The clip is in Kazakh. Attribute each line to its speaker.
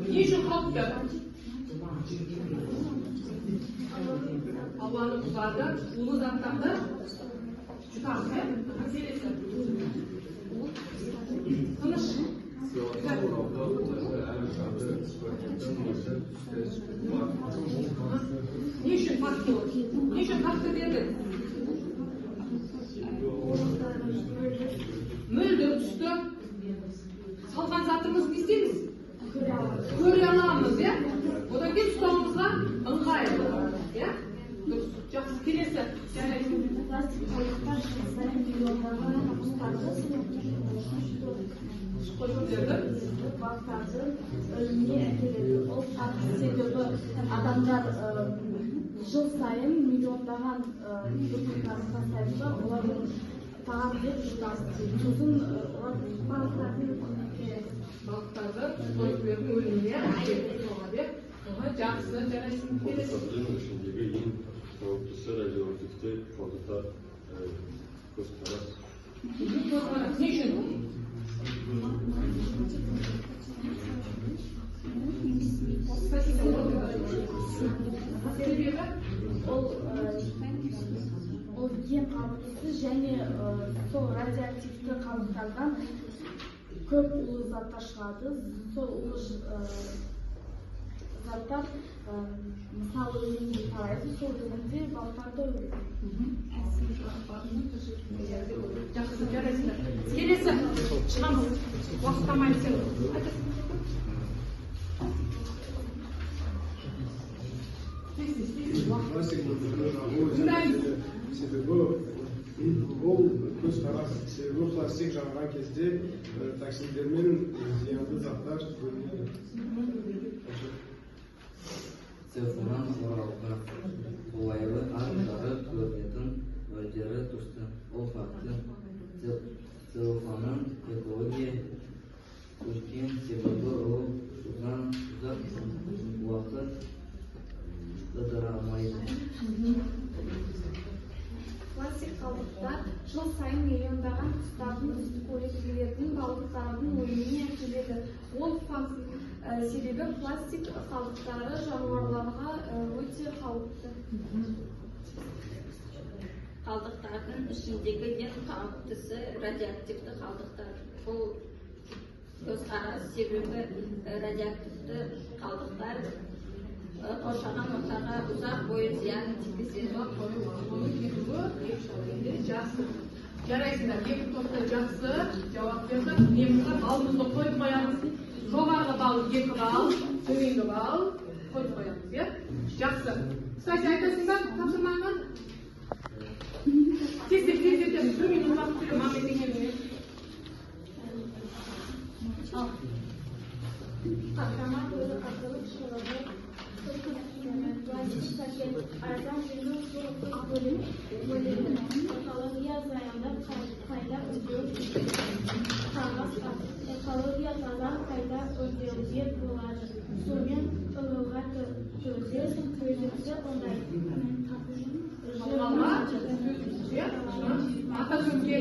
Speaker 1: Ne için kalktı? Allah'ın uzarda, ulu zattan da tutarsa, selesi. Tanış. Ne için kalktı? Ne için kalktı dedi? Müldür üstü. Salgan zatımız biz değiliz. Köre alamız ya. O da biz tutamızla ыңғайлы. Ya. Дұрыс. Жақсы келесі.
Speaker 2: Plastik kalıplar şahısların milyonlarına hapishanede baktарды ölümüne әкеледі. Ол себебі адамдар жыл сайын миллиондаған дұрыстарын тастайды да олардың тағам деп жұтады. Сосын олар
Speaker 1: балықтарды қойып өліміне әкеледі. Жақсы, жарайсың келесі.
Speaker 3: Қалдықтардың ішіндегі ең қауіптісі радиоактивті қалдықтар көзқарас.
Speaker 1: Не үшін?
Speaker 2: Ол ең қауіптісі және сол радиоактивті қалдықтардан көп улы заттар шығады. Сол улы заттар мысалы өзіңді тарайды, сол кезінде балықтарды өледі.
Speaker 1: Жақсы, жарайсыңдар. Келесі, шығамыз. Уақыттамайды сен.
Speaker 4: Ол көзқарас себебі пластик жанған кезде токсиндер мен зиянды заттар бөлінеді.
Speaker 5: Целлофаннан қорғауға қолайлы артары көрінетін мөлдері тұрсын. Ол факты целлофанның экология үлкен себебі ол ұзақ уақыт ыдырамайды.
Speaker 2: Пластик қалдықтар жыл сайын миллиондаған құстардың, сүтқоректілердің, балықтардың өліміне әкеледі. Ол факт себебі пластик қалдықтары жануарларға өте қауіпті.
Speaker 6: Қалдықтардың ішіндегі ең қауіптісі радиоактивті қалдықтар. Бұл көзқарас себебі радиоактивті қалдықтар қоршаған ортаға ұзақ бойы зиян тигізеді.
Speaker 1: Жақсы. Жарайсыңдар. Екі топта жақсы жауап берді. Немізді балымызды қойып қоямыз. Жоғарғы бал 2 бал, төменгі бал қойып қоямыз. Жақсы. Кстати, айтасың ба тапсырмаңға? Тез-тез етеміз. Төменгі уақыт түрі мамет екеніне.
Speaker 2: Қаптама көзі қатылып шығады. Пластик пакет арзан жеңіл сұрыптық бөлінді. Экология заяндар қайда экология заян қайда өңделуге болады. Сумен ылғалға төзімді ондай.
Speaker 1: Ата сөзге